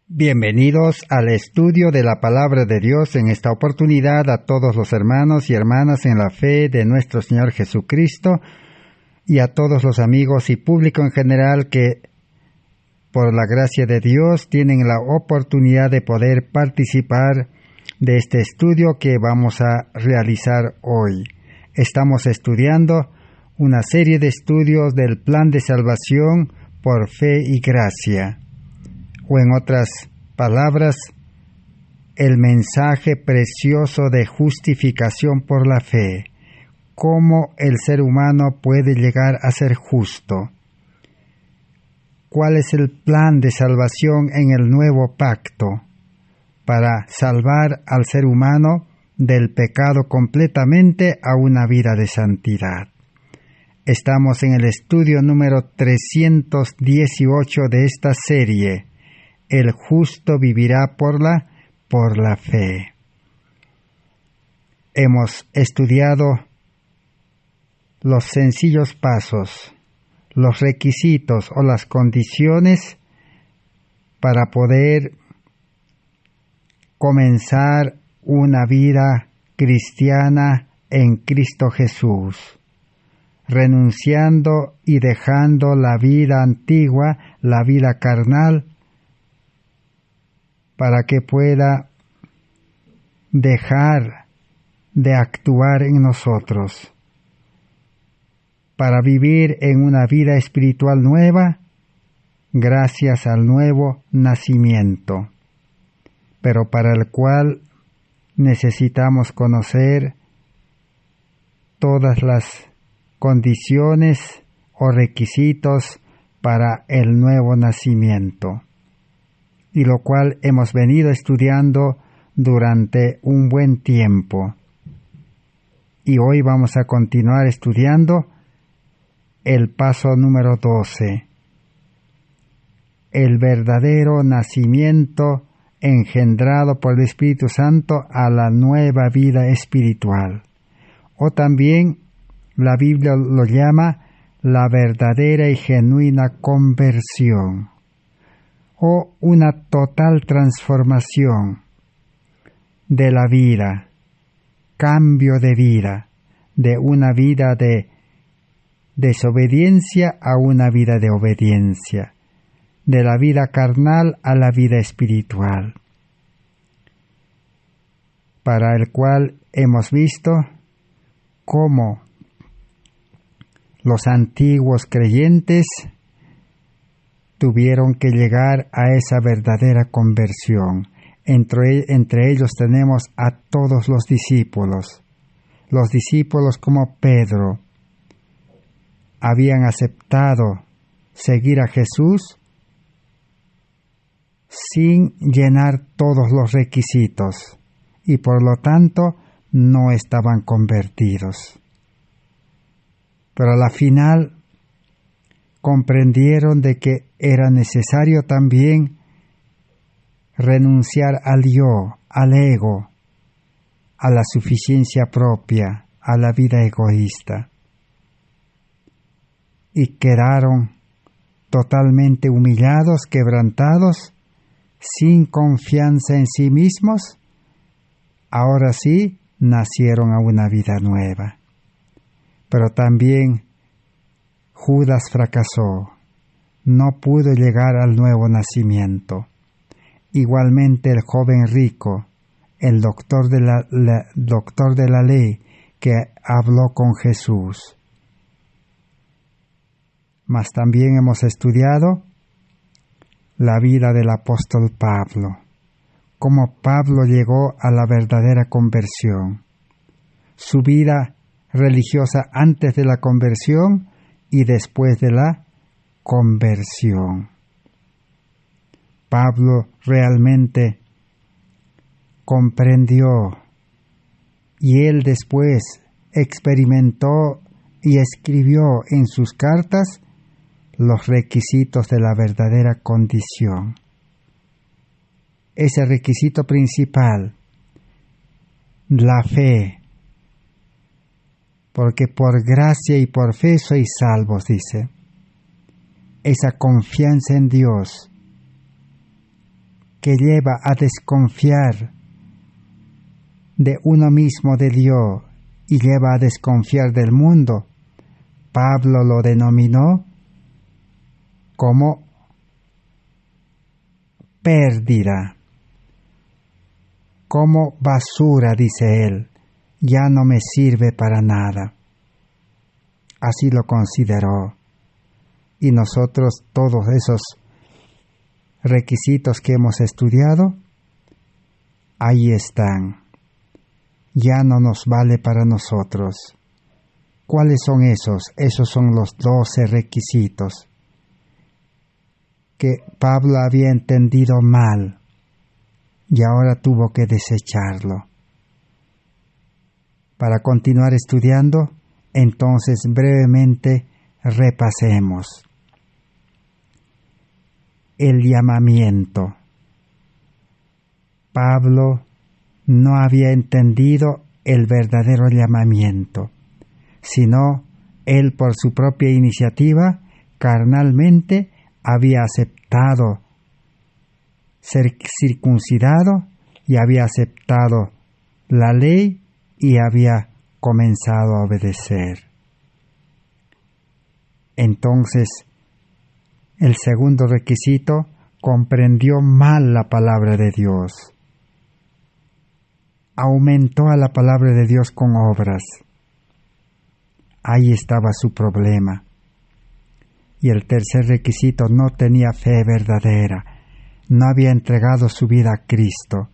Bienvenidos al estudio de la Palabra de Dios. En esta oportunidad a todos los hermanos y hermanas en la fe de nuestro Señor Jesucristo y a todos los amigos y público en general que por la gracia de Dios tienen la oportunidad de poder participar de este estudio que vamos a realizar hoy. Estamos estudiando una serie de estudios del plan de salvación por fe y gracia. O en otras palabras, el mensaje precioso de justificación por la fe, cómo el ser humano puede llegar a ser justo. ¿Cuál es el plan de salvación en el nuevo pacto para salvar al ser humano del pecado completamente a una vida de santidad? Estamos en el estudio número 318 de esta serie. El justo vivirá por la fe. Hemos estudiado los sencillos pasos, los requisitos o las condiciones para poder comenzar una vida cristiana en Cristo Jesús, renunciando y dejando la vida antigua, la vida carnal, para que pueda dejar de actuar en nosotros, para vivir en una vida espiritual nueva, gracias al nuevo nacimiento, pero para el cual necesitamos conocer todas las condiciones o requisitos para el nuevo nacimiento, y lo cual hemos venido estudiando durante un buen tiempo. Y hoy vamos a continuar estudiando el paso número 12, el verdadero nacimiento engendrado por el Espíritu Santo a la nueva vida espiritual. O también la Biblia lo llama la verdadera y genuina conversión, o una total transformación de la vida, cambio de vida, de una vida de desobediencia a una vida de obediencia, de la vida carnal a la vida espiritual, para el cual hemos visto cómo los antiguos creyentes tuvieron que llegar a esa verdadera conversión. Entre ellos tenemos a todos los discípulos. Los discípulos como Pedro habían aceptado seguir a Jesús sin llenar todos los requisitos y por lo tanto no estaban convertidos. Pero a la final comprendieron de que era necesario también renunciar al yo, al ego, a la suficiencia propia, a la vida egoísta. Y quedaron totalmente humillados, quebrantados, sin confianza en sí mismos. Ahora sí, nacieron a una vida nueva. Pero también Judas fracasó, no pudo llegar al nuevo nacimiento. Igualmente el joven rico, el doctor de la ley que habló con Jesús. Mas también hemos estudiado la vida del apóstol Pablo, cómo Pablo llegó a la verdadera conversión, su vida religiosa antes de la conversión y después de la conversión. Pablo realmente comprendió y él después experimentó y escribió en sus cartas los requisitos de la verdadera condición. Ese requisito principal, la fe, porque por gracia y por fe sois salvos, dice. Esa confianza en Dios que lleva a desconfiar de uno mismo, de Dios, y lleva a desconfiar del mundo, Pablo lo denominó como pérdida, como basura, dice él, ya no me sirve para nada. Así lo consideró. Y nosotros, todos esos requisitos que hemos estudiado, ahí están. Ya no nos vale para nosotros. ¿Cuáles son esos? Esos son los 12 requisitos que Pablo había entendido mal y ahora tuvo que desecharlo. Para continuar estudiando, entonces brevemente repasemos. El llamamiento. Pablo no había entendido el verdadero llamamiento, sino él por su propia iniciativa, carnalmente, había aceptado ser circuncidado y había aceptado la ley y había comenzado a obedecer. Entonces, el segundo requisito, comprendió mal la palabra de Dios. Aumentó a la palabra de Dios con obras. Ahí estaba su problema. Y el tercer requisito, no tenía fe verdadera, no había entregado su vida a Cristo.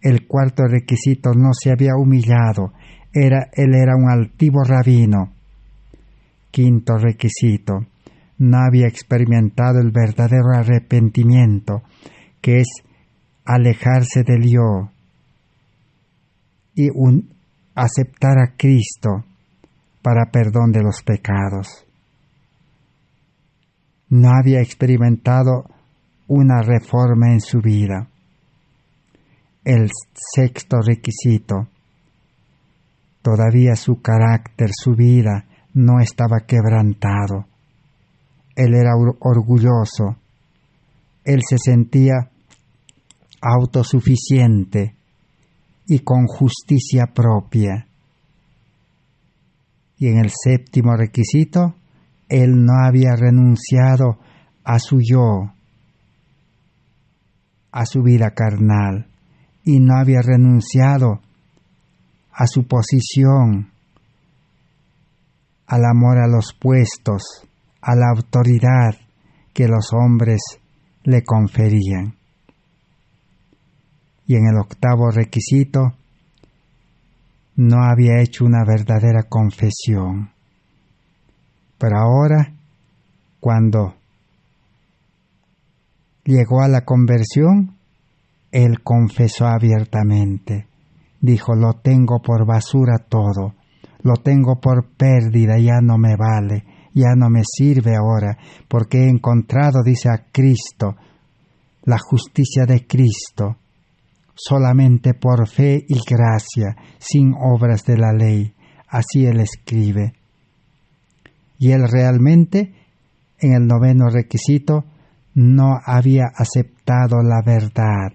El cuarto requisito, no se había humillado, él era un altivo rabino. Quinto requisito, no había experimentado el verdadero arrepentimiento, que es alejarse del yo y aceptar a Cristo para perdón de los pecados. No había experimentado una reforma en su vida. El sexto requisito, todavía su carácter, su vida, no estaba quebrantado. Él era orgulloso. Él se sentía autosuficiente y con justicia propia. Y en el séptimo requisito, él no había renunciado a su yo, a su vida carnal, y no había renunciado a su posición, al amor a los puestos, a la autoridad que los hombres le conferían. Y en el octavo requisito, no había hecho una verdadera confesión. Pero ahora, cuando llegó a la conversión, él confesó abiertamente. Dijo, lo tengo por basura todo, lo tengo por pérdida, ya no me vale, ya no me sirve ahora, porque he encontrado, dice, a Cristo, la justicia de Cristo, solamente por fe y gracia, sin obras de la ley. Así él escribe. Y él realmente, en el noveno requisito, no había aceptado la verdad.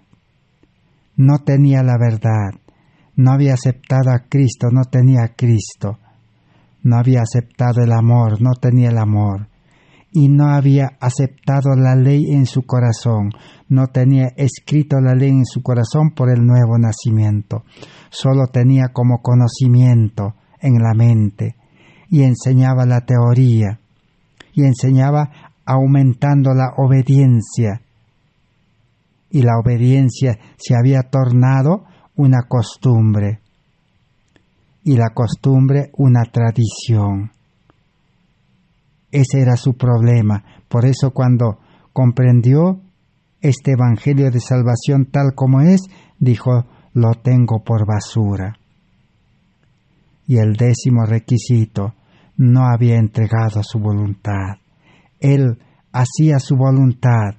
No tenía la verdad. No había aceptado a Cristo, no tenía a Cristo. No había aceptado el amor, no tenía el amor. Y no había aceptado la ley en su corazón. No tenía escrito la ley en su corazón por el nuevo nacimiento. Solo tenía como conocimiento en la mente. Y enseñaba la teoría. Y enseñaba aumentando la obediencia. Y la obediencia se había tornado una costumbre. Y la costumbre una tradición. Ese era su problema. Por eso cuando comprendió este evangelio de salvación tal como es, dijo, lo tengo por basura. Y el décimo requisito, no había entregado su voluntad. Él hacía su voluntad,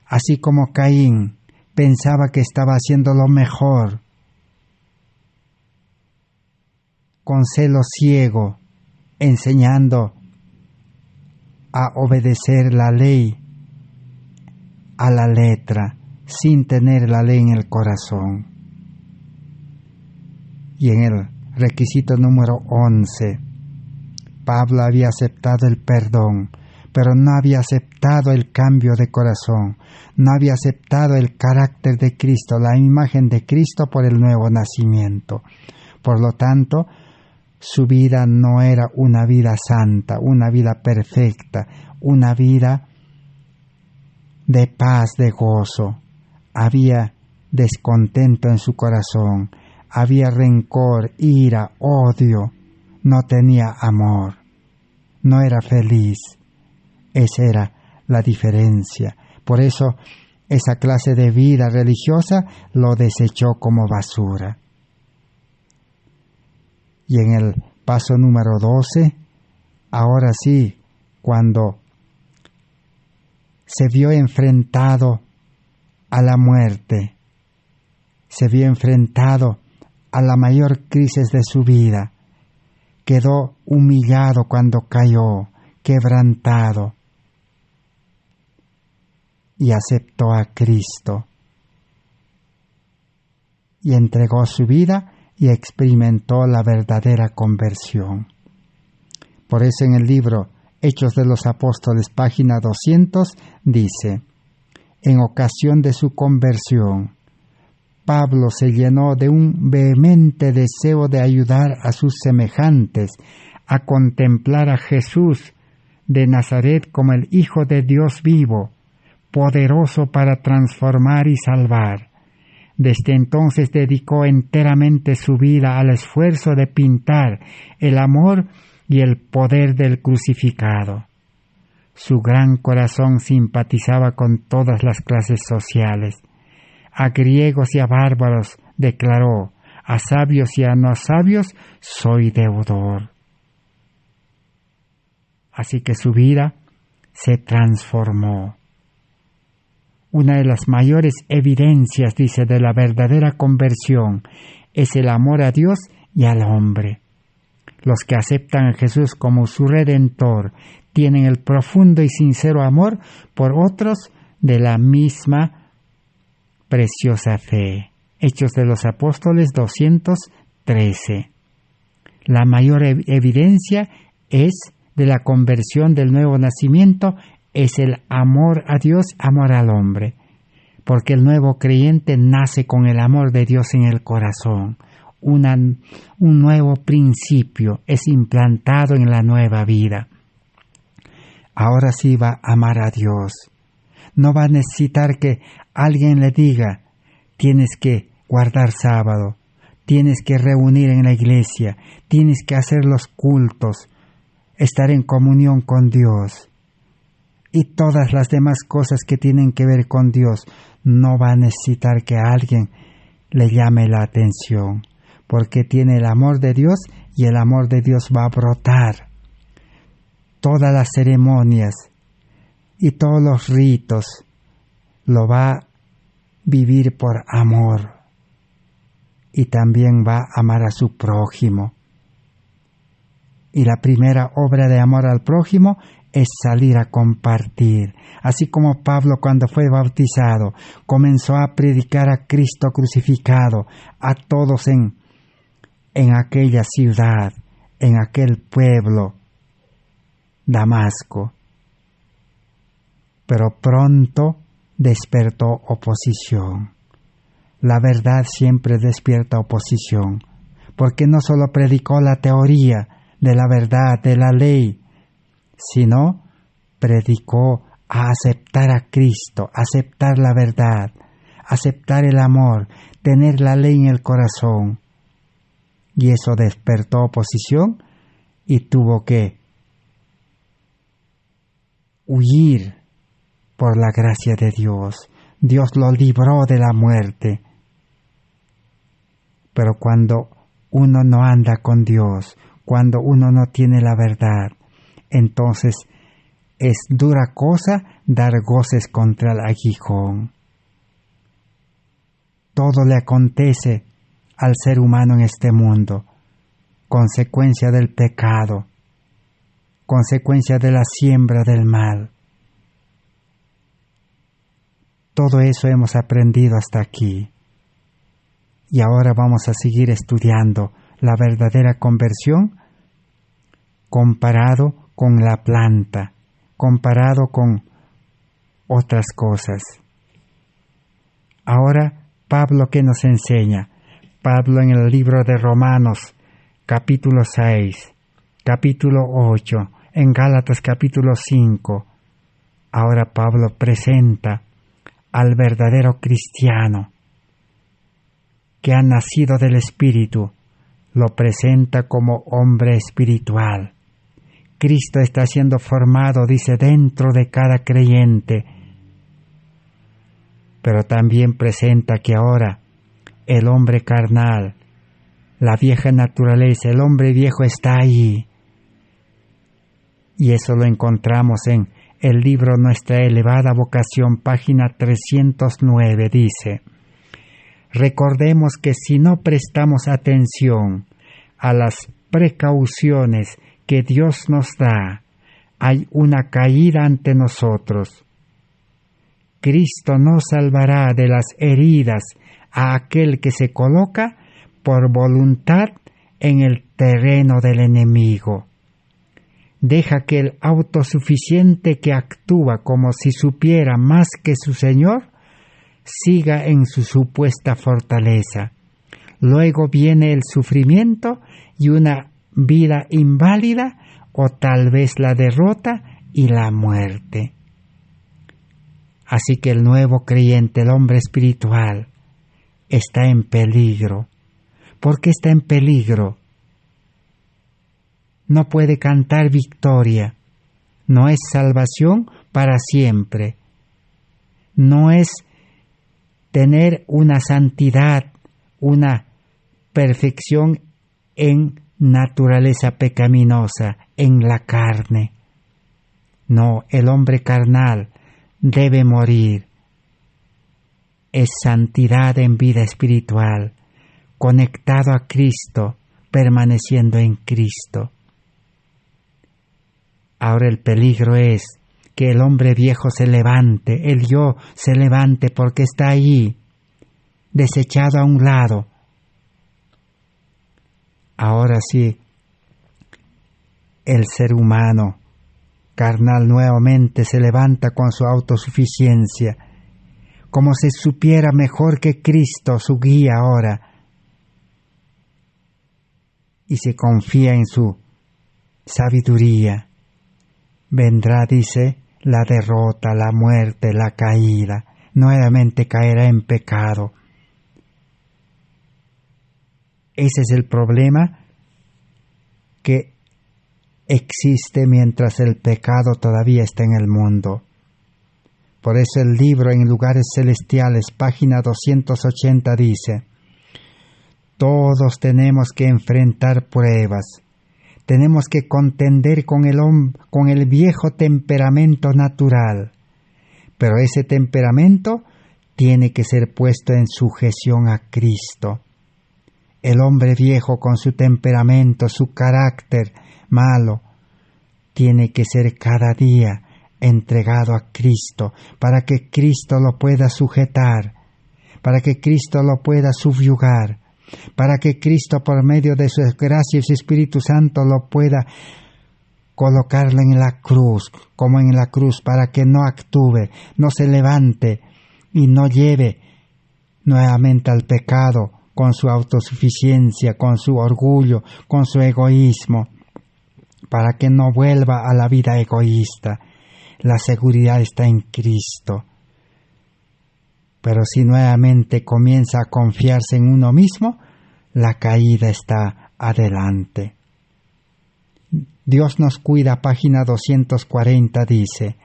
así como Caín pensaba que estaba haciendo lo mejor, con celo ciego, enseñando a obedecer la ley a la letra, sin tener la ley en el corazón. Y en el requisito número 11, Pablo había aceptado el perdón, pero no había aceptado el cambio de corazón, no había aceptado el carácter de Cristo, la imagen de Cristo por el nuevo nacimiento. Por lo tanto, su vida no era una vida santa, una vida perfecta, una vida de paz, de gozo. Había descontento en su corazón, había rencor, ira, odio, no tenía amor, no era feliz. Esa era la diferencia. Por eso, esa clase de vida religiosa lo desechó como basura. Y en el paso número 12, ahora sí, cuando se vio enfrentado a la muerte, se vio enfrentado a la mayor crisis de su vida, quedó humillado cuando cayó, quebrantado, y aceptó a Cristo, y entregó su vida y experimentó la verdadera conversión. Por eso en el libro Hechos de los Apóstoles, página 200, dice: en ocasión de su conversión, Pablo se llenó de un vehemente deseo de ayudar a sus semejantes a contemplar a Jesús de Nazaret como el Hijo de Dios vivo, poderoso para transformar y salvar. Desde entonces dedicó enteramente su vida al esfuerzo de pintar el amor y el poder del crucificado. Su gran corazón simpatizaba con todas las clases sociales. A griegos y a bárbaros declaró: a sabios y a no sabios soy deudor. Así que su vida se transformó. Una de las mayores evidencias, dice, de la verdadera conversión es el amor a Dios y al hombre. Los que aceptan a Jesús como su Redentor tienen el profundo y sincero amor por otros de la misma preciosa fe. Hechos de los Apóstoles 213. La mayor evidencia de la conversión del nuevo nacimiento es el amor a Dios, amor al hombre, porque el nuevo creyente nace con el amor de Dios en el corazón. Un nuevo principio es implantado en la nueva vida. Ahora sí va a amar a Dios. No va a necesitar que alguien le diga: tienes que guardar sábado, tienes que reunir en la iglesia, tienes que hacer los cultos, estar en comunión con Dios. Y todas las demás cosas que tienen que ver con Dios, no va a necesitar que alguien le llame la atención, porque tiene el amor de Dios y el amor de Dios va a brotar. Todas las ceremonias y todos los ritos lo va a vivir por amor, y también va a amar a su prójimo. Y la primera obra de amor al prójimo es salir a compartir. Así como Pablo, cuando fue bautizado, comenzó a predicar a Cristo crucificado a todos en aquella ciudad, en aquel pueblo, Damasco. Pero pronto despertó oposición. La verdad siempre despierta oposición, porque no solo predicó la teoría de la verdad, de la ley, sino predicó a aceptar a Cristo, aceptar la verdad, aceptar el amor, tener la ley en el corazón. Y eso despertó oposición y tuvo que huir por la gracia de Dios. Dios lo libró de la muerte. Pero cuando uno no anda con Dios, cuando uno no tiene la verdad, entonces es dura cosa dar goces contra el aguijón. Todo le acontece al ser humano en este mundo, consecuencia del pecado, consecuencia de la siembra del mal. Todo eso hemos aprendido hasta aquí. Y ahora vamos a seguir estudiando la verdadera conversión comparado con la planta, comparado con otras cosas. Ahora, Pablo, ¿qué nos enseña? Pablo en el libro de Romanos, capítulo 6, capítulo 8, en Gálatas capítulo 5. Ahora Pablo presenta al verdadero cristiano que ha nacido del Espíritu, lo presenta como hombre espiritual. Cristo está siendo formado, dice, dentro de cada creyente, pero también presenta que ahora el hombre carnal, la vieja naturaleza, el hombre viejo está ahí. Y eso lo encontramos en el libro Nuestra Elevada Vocación, página 309, dice: recordemos que si no prestamos atención a las precauciones que Dios nos da, hay una caída ante nosotros. Cristo no salvará de las heridas a aquel que se coloca por voluntad en el terreno del enemigo. Deja que el autosuficiente que actúa como si supiera más que su Señor siga en su supuesta fortaleza. Luego viene el sufrimiento y una vida inválida, o tal vez la derrota y la muerte. Así que el nuevo creyente, el hombre espiritual, está en peligro. ¿Por qué está en peligro? No puede cantar victoria. No es salvación para siempre. No es tener una santidad, una perfección en naturaleza pecaminosa, en la carne. No, el hombre carnal debe morir. Es santidad en vida espiritual, conectado a Cristo, permaneciendo en Cristo. Ahora el peligro es que el hombre viejo se levante, el yo se levante porque está ahí, desechado a un lado. Ahora sí, el ser humano carnal nuevamente se levanta con su autosuficiencia, como si supiera mejor que Cristo, su guía ahora, y se confía en su sabiduría. Vendrá, dice, la derrota, la muerte, la caída. Nuevamente caerá en pecado. Ese es el problema que existe mientras el pecado todavía está en el mundo. Por eso el libro En Lugares Celestiales, página 280, dice: todos tenemos que enfrentar pruebas. Tenemos que contender con el viejo temperamento natural. Pero ese temperamento tiene que ser puesto en sujeción a Cristo. El hombre viejo con su temperamento, su carácter malo, tiene que ser cada día entregado a Cristo, para que Cristo lo pueda sujetar, para que Cristo lo pueda subyugar, para que Cristo por medio de su gracia y su Espíritu Santo lo pueda colocarlo en la cruz, como en la cruz, para que no actúe, no se levante y no lleve nuevamente al pecado con su autosuficiencia, con su orgullo, con su egoísmo, para que no vuelva a la vida egoísta. La seguridad está en Cristo. Pero si nuevamente comienza a confiarse en uno mismo, la caída está adelante. Dios nos cuida, página 240, dice: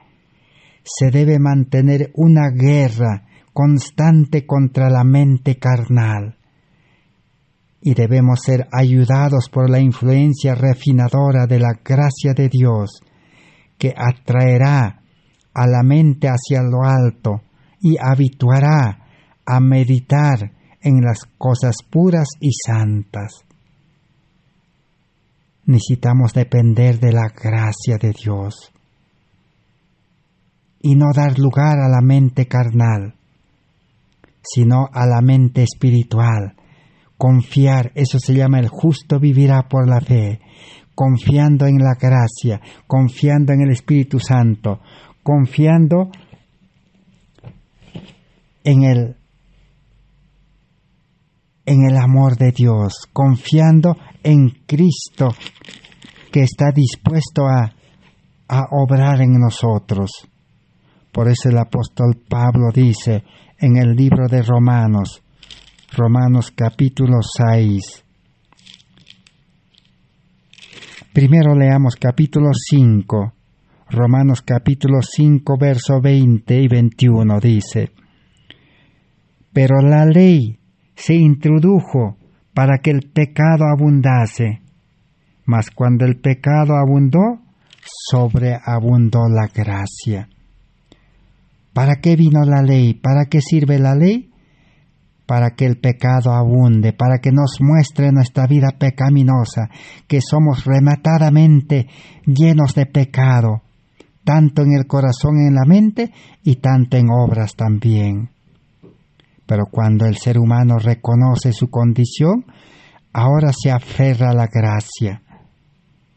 se debe mantener una guerra constante contra la mente carnal y debemos ser ayudados por la influencia refinadora de la gracia de Dios, que atraerá a la mente hacia lo alto y habituará a meditar en las cosas puras y santas. Necesitamos depender de la gracia de Dios y no dar lugar a la mente carnal. sino a la mente espiritual. Confiar, eso se llama el justo vivirá por la fe, confiando en la gracia, confiando en el Espíritu Santo, confiando en el amor de Dios, confiando en Cristo que está dispuesto a obrar en nosotros. Por eso el apóstol Pablo dice en el libro de Romanos capítulo 6. Primero leamos capítulo 5. Romanos capítulo 5, verso 20 y 21 dice: Pero la ley se introdujo para que el pecado abundase, mas cuando el pecado abundó, sobreabundó la gracia. ¿Para qué vino la ley? ¿Para qué sirve la ley? Para que el pecado abunde, para que nos muestre nuestra vida pecaminosa, que somos rematadamente llenos de pecado, tanto en el corazón y en la mente, y tanto en obras también. Pero cuando el ser humano reconoce su condición, ahora se aferra a la gracia.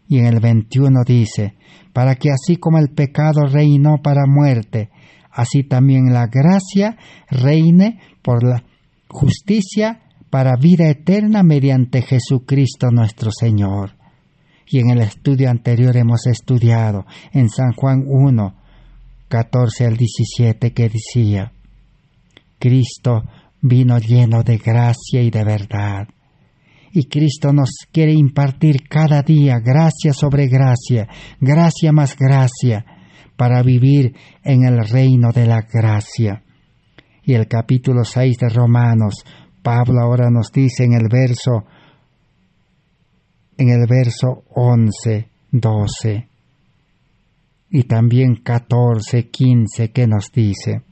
Y en el 21 dice: para que así como el pecado reinó para muerte, así también la gracia reine por la justicia para vida eterna mediante Jesucristo nuestro Señor. Y en el estudio anterior hemos estudiado en San Juan 1, 14 al 17, que decía: Cristo vino lleno de gracia y de verdad. Y Cristo nos quiere impartir cada día gracia sobre gracia, gracia más gracia, para vivir en el reino de la gracia. Y el capítulo 6 de Romanos, Pablo ahora nos dice en el verso 11, 12 y también 14, 15, que nos dice: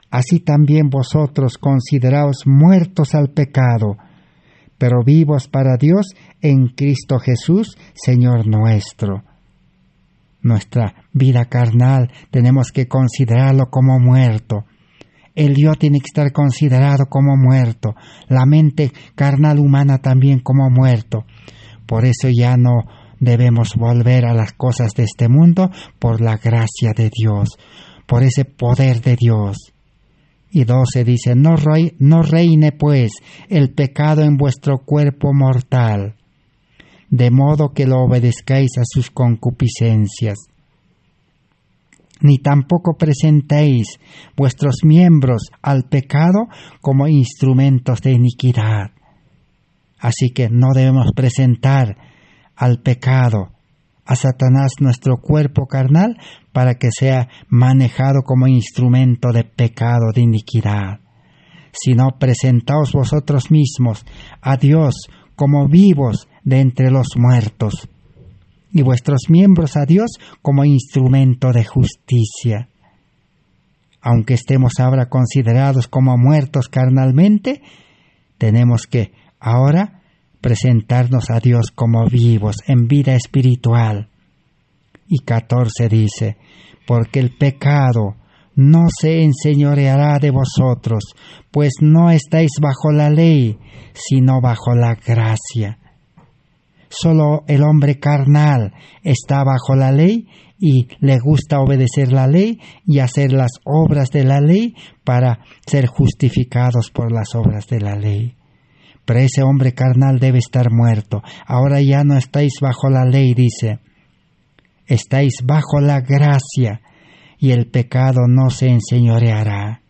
Así también vosotros consideraos muertos al pecado, pero vivos para Dios en Cristo Jesús, Señor nuestro. Nuestra vida carnal tenemos que considerarlo como muerto. El yo tiene que estar considerado como muerto. La mente carnal humana también como muerto. Por eso ya no debemos volver a las cosas de este mundo, por la gracia de Dios, por ese poder de Dios. Y 12 dice: no reine pues el pecado en vuestro cuerpo mortal, de modo que lo obedezcáis a sus concupiscencias. Ni tampoco presentéis vuestros miembros al pecado como instrumentos de iniquidad. Así que no debemos presentar al pecado, a Satanás, nuestro cuerpo carnal, para que sea manejado como instrumento de pecado, de iniquidad. Sino presentaos vosotros mismos a Dios como vivos de entre los muertos, y vuestros miembros a Dios como instrumento de justicia. Aunque estemos ahora considerados como muertos carnalmente, tenemos que ahora presentarnos a Dios como vivos en vida espiritual. Y 14 dice: porque el pecado no se enseñoreará de vosotros, pues no estáis bajo la ley, sino bajo la gracia. Solo el hombre carnal está bajo la ley y le gusta obedecer la ley y hacer las obras de la ley para ser justificados por las obras de la ley. Pero ese hombre carnal debe estar muerto. Ahora ya no estáis bajo la ley, dice. Estáis bajo la gracia y el pecado no se enseñoreará.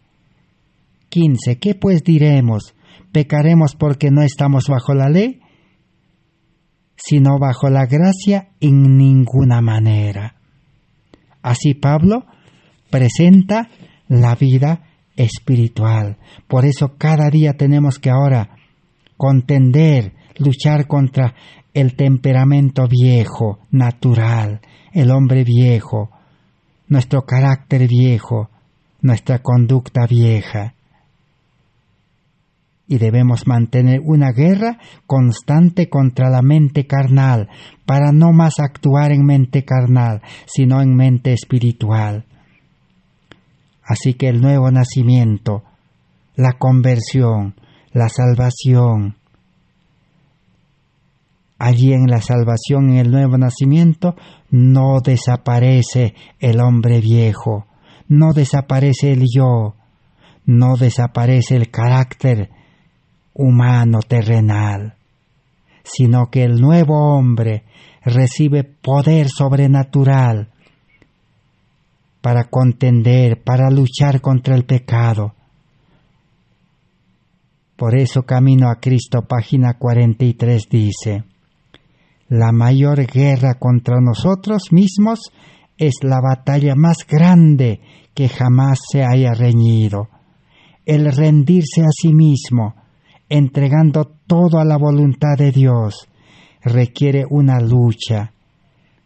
15. ¿Qué pues diremos? ¿Pecaremos porque no estamos bajo la ley? Sino bajo la gracia en ninguna manera. Así Pablo presenta la vida espiritual. Por eso cada día tenemos que ahora contender, luchar contra el temperamento viejo, natural, el hombre viejo, nuestro carácter viejo, nuestra conducta vieja. Y debemos mantener una guerra constante contra la mente carnal, para no más actuar en mente carnal, sino en mente espiritual. Así que el nuevo nacimiento la conversión, la salvación. Allí en la salvación, en el nuevo nacimiento, no desaparece el hombre viejo, no desaparece el yo, no desaparece el carácter humano terrenal, sino que el nuevo hombre recibe poder sobrenatural para contender, para luchar contra el pecado. Por eso Camino a Cristo, página 43, dice: la mayor guerra contra nosotros mismos es la batalla más grande que jamás se haya reñido. El rendirse a sí mismo, entregando todo a la voluntad de Dios, requiere una lucha,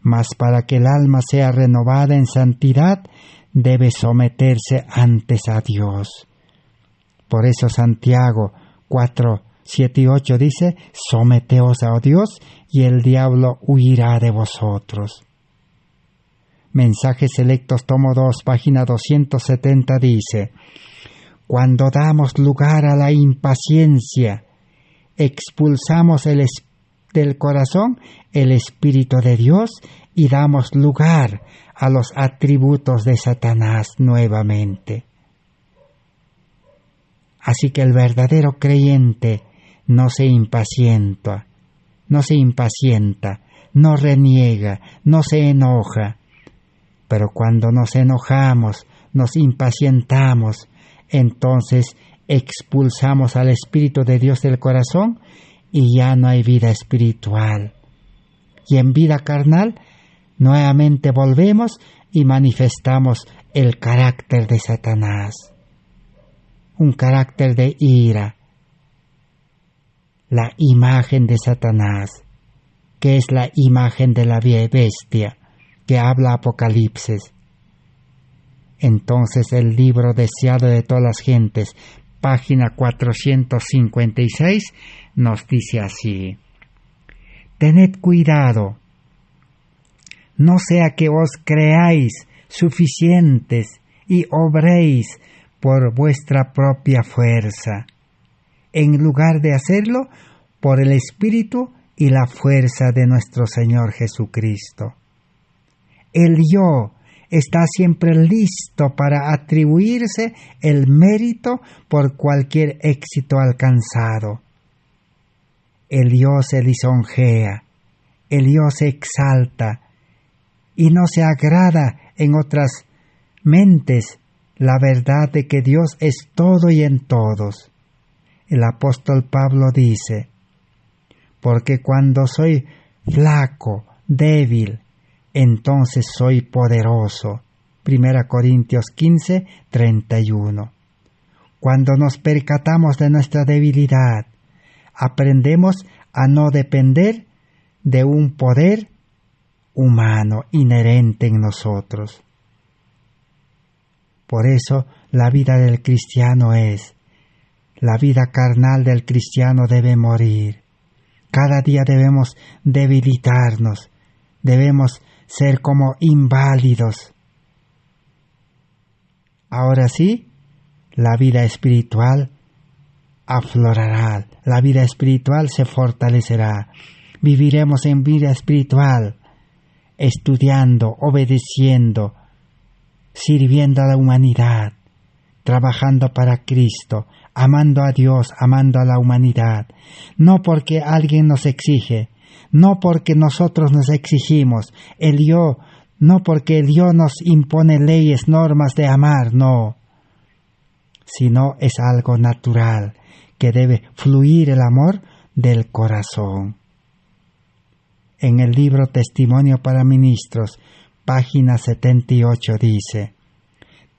mas para que el alma sea renovada en santidad, debe someterse antes a Dios. Por eso Santiago 4, 7 y 8 dice: someteos a Dios y el diablo huirá de vosotros. Mensajes Selectos, tomo 2, página 270 dice: cuando damos lugar a la impaciencia, expulsamos del corazón el Espíritu de Dios y damos lugar a los atributos de Satanás nuevamente. Así que el verdadero creyente no se impacienta, no reniega, no se enoja. Pero cuando nos enojamos, nos impacientamos, entonces expulsamos al Espíritu de Dios del corazón y ya no hay vida espiritual. Y en vida carnal, nuevamente volvemos y manifestamos el carácter de Satanás. Un carácter de ira. La imagen de Satanás, que es la imagen de la bestia, que habla Apocalipsis. Entonces el libro deseado de todas las gentes, página 456, nos dice así: tened cuidado, no sea que os creáis suficientes y obréis por vuestra propia fuerza, en lugar de hacerlo por el Espíritu y la fuerza de nuestro Señor Jesucristo. El yo está siempre listo para atribuirse el mérito por cualquier éxito alcanzado. El yo se lisonjea, el yo se exalta y no se agrada en otras mentes la verdad de que Dios es todo y en todos. El apóstol Pablo dice: porque cuando soy flaco, débil, entonces soy poderoso. 1 Corintios 15, 31. Cuando nos percatamos de nuestra debilidad, aprendemos a no depender de un poder humano inherente en nosotros. Por eso la vida del cristiano la vida carnal del cristiano debe morir. Cada día debemos debilitarnos, debemos ser como inválidos. Ahora sí, la vida espiritual aflorará, la vida espiritual se fortalecerá. Viviremos en vida espiritual, estudiando, obedeciendo, sirviendo a la humanidad, trabajando para Cristo, amando a Dios, amando a la humanidad. No porque alguien nos exige, no porque nosotros nos exigimos, no porque el yo nos impone leyes, normas de amar, no, sino es algo natural, que debe fluir el amor del corazón. En el libro Testimonio para Ministros, página 78 dice: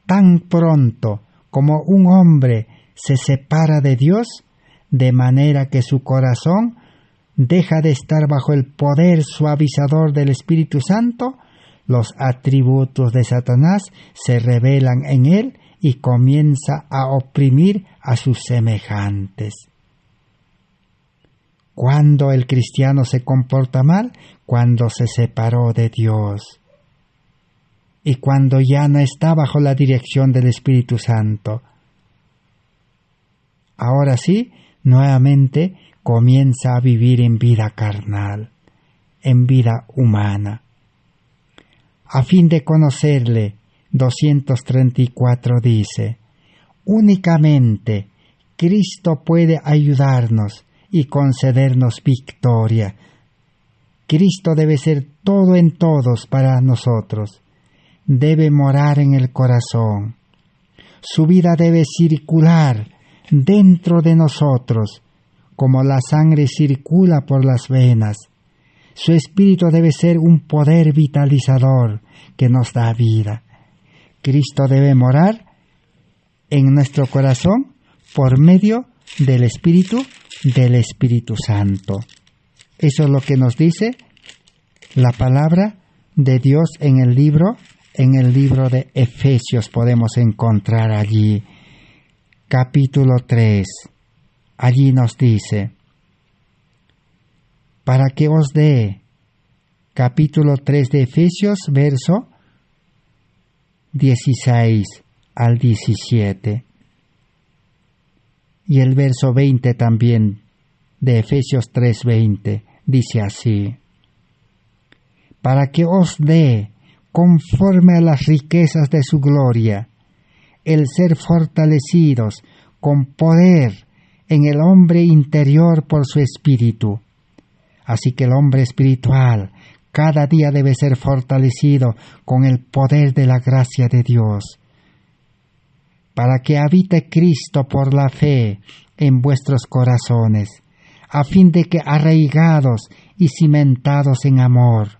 tan pronto como un hombre se separa de Dios, de manera que su corazón deja de estar bajo el poder suavizador del Espíritu Santo, los atributos de Satanás se revelan en él y comienza a oprimir a sus semejantes. ¿Cuándo el cristiano se comporta mal? Cuando se separó de Dios y cuando ya no está bajo la dirección del Espíritu Santo. ahora sí, nuevamente comienza a vivir en vida carnal, en vida humana. A fin de conocerle, 234 dice, únicamente Cristo puede ayudarnos y concedernos victoria. Cristo debe ser todo en todos para nosotros. Debe morar en el corazón. Su vida debe circular dentro de nosotros, como la sangre circula por las venas. Su espíritu debe ser un poder vitalizador que nos da vida. Cristo debe morar en nuestro corazón por medio del Espíritu Santo. Eso es lo que nos dice la palabra de Dios en el libro de Efesios. Podemos encontrar allí, capítulo 3. Allí nos dice, para que os dé, capítulo 3 de Efesios, verso 16 al 17. Y el verso 20 también de Efesios 3:20 dice así, para que os dé, conforme a las riquezas de su gloria, el ser fortalecidos con poder en el hombre interior por su espíritu. Así que el hombre espiritual cada día debe ser fortalecido con el poder de la gracia de Dios, para que habite Cristo por la fe en vuestros corazones, a fin de que arraigados y cimentados en amor.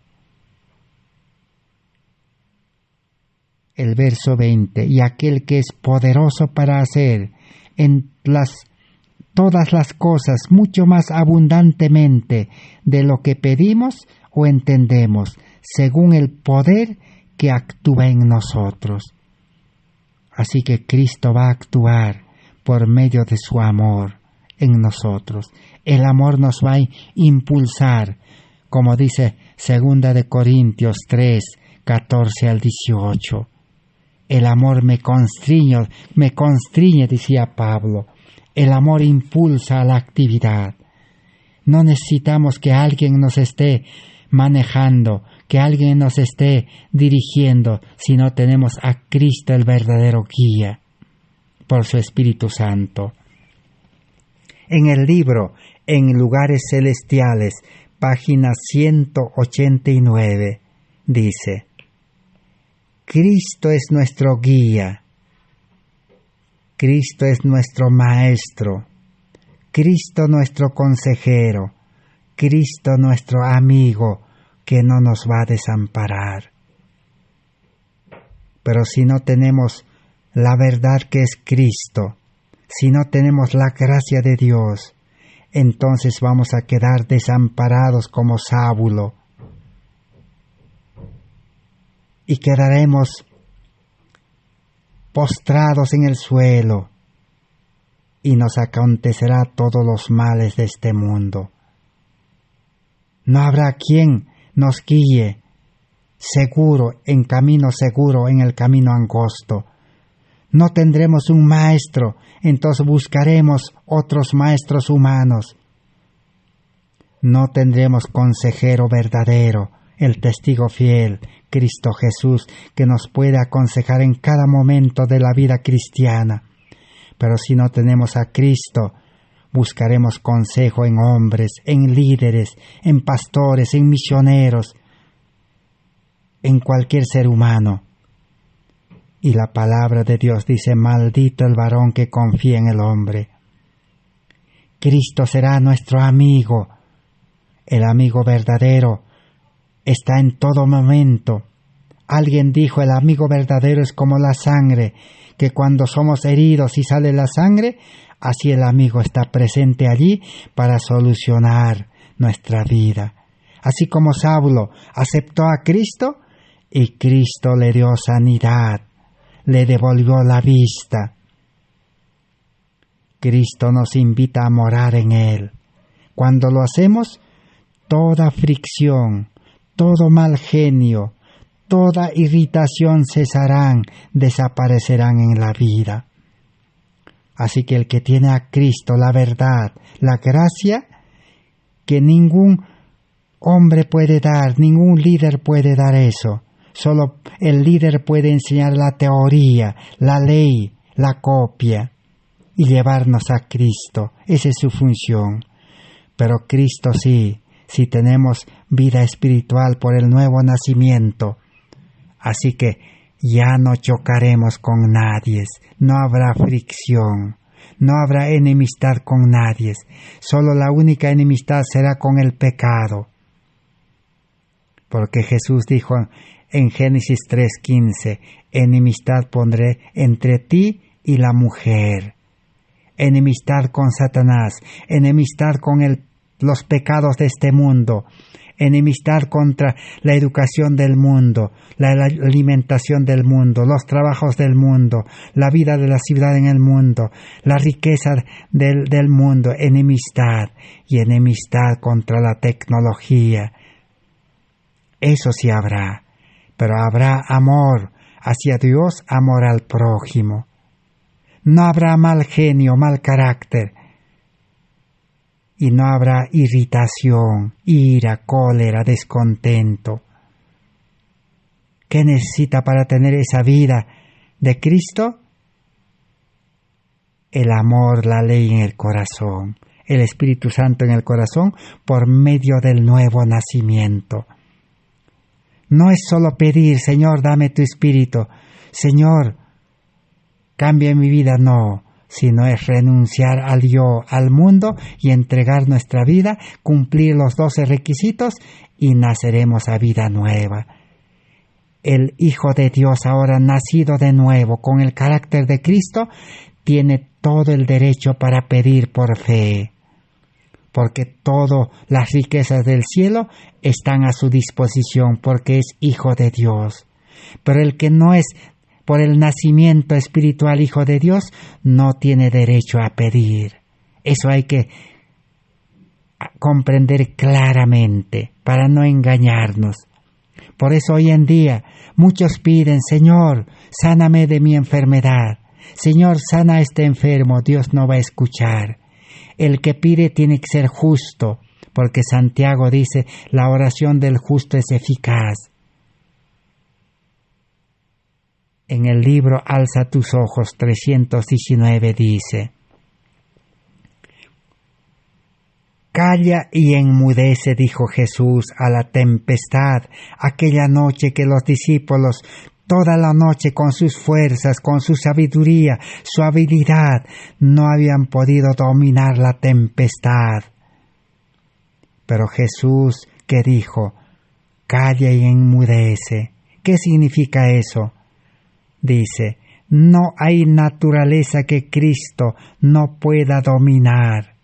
El verso 20, y aquel que es poderoso para hacer en todas las cosas mucho más abundantemente de lo que pedimos o entendemos, según el poder que actúa en nosotros. Así que Cristo va a actuar por medio de su amor en nosotros. El amor nos va a impulsar, como dice 2 de Corintios 3, 14 al 18. El amor me constriñe, decía Pablo. El amor impulsa a la actividad. No necesitamos que alguien nos esté manejando, que alguien nos esté dirigiendo, sino tenemos a Cristo el verdadero guía, por su Espíritu Santo. En el libro En Lugares Celestiales, página 189, dice, Cristo es nuestro guía, Cristo es nuestro maestro, Cristo nuestro consejero, Cristo nuestro amigo, que no nos va a desamparar. Pero si no tenemos la verdad que es Cristo, si no tenemos la gracia de Dios, entonces vamos a quedar desamparados como Sábulo y quedaremos postrados en el suelo y nos acontecerá todos los males de este mundo. No habrá quien nos guíe seguro, en camino seguro, en el camino angosto. No tendremos un maestro, entonces buscaremos otros maestros humanos. No tendremos consejero verdadero, el testigo fiel, Cristo Jesús, que nos puede aconsejar en cada momento de la vida cristiana. Pero si no tenemos a Cristo, buscaremos consejo en hombres, en líderes, en pastores, en misioneros, en cualquier ser humano. Y la palabra de Dios dice, maldito el varón que confía en el hombre. Cristo será nuestro amigo. El amigo verdadero está en todo momento. Alguien dijo, el amigo verdadero es como la sangre, que cuando somos heridos y sale la sangre, así el amigo está presente allí para solucionar nuestra vida. Así como Saulo aceptó a Cristo y Cristo le dio sanidad, le devolvió la vista. Cristo nos invita a morar en Él. Cuando lo hacemos, toda fricción, todo mal genio, toda irritación cesarán, desaparecerán en la vida. Así que el que tiene a Cristo, la verdad, la gracia, que ningún hombre puede dar, ningún líder puede dar eso. Solo el líder puede enseñar la teoría, la ley, la copia y llevarnos a Cristo. Esa es su función. Pero Cristo sí, si tenemos vida espiritual por el nuevo nacimiento. Así que ya no chocaremos con nadie, no habrá fricción, no habrá enemistad con nadie. Solo la única enemistad será con el pecado. Porque Jesús dijo en Génesis 3:15, enemistad pondré entre ti y la mujer. Enemistad con Satanás, enemistad con los pecados de este mundo, enemistad contra la educación del mundo, la alimentación del mundo, los trabajos del mundo, la vida de la ciudad en el mundo, la riqueza del mundo, enemistad y enemistad contra la tecnología. Eso sí habrá, pero habrá amor hacia Dios, amor al prójimo. No habrá mal genio, mal carácter. Y no habrá irritación, ira, cólera, descontento. ¿Qué necesita para tener esa vida de Cristo? El amor, la ley en el corazón, el Espíritu Santo en el corazón por medio del nuevo nacimiento. No es solo pedir, Señor, dame tu Espíritu, Señor, cambia mi vida, no, sino es renunciar al yo, al mundo y entregar nuestra vida, cumplir los 12 requisitos y naceremos a vida nueva. El Hijo de Dios, ahora nacido de nuevo con el carácter de Cristo, tiene todo el derecho para pedir por fe, porque todas las riquezas del cielo están a su disposición, porque es Hijo de Dios. Pero el que no es por el nacimiento espiritual Hijo de Dios, no tiene derecho a pedir. Eso hay que comprender claramente para no engañarnos. Por eso hoy en día muchos piden, Señor, sáname de mi enfermedad. Señor, sana a este enfermo. Dios no va a escuchar. El que pide tiene que ser justo, porque Santiago dice, la oración del justo es eficaz. En el libro Alza tus ojos 319 dice, calla y enmudece, dijo Jesús a la tempestad, aquella noche que los discípulos toda la noche con sus fuerzas, con su sabiduría, su habilidad, no habían podido dominar la tempestad. Pero Jesús, ¿qué dijo? Calla y enmudece. ¿Qué significa eso? Dice, no hay naturaleza que Cristo no pueda dominar,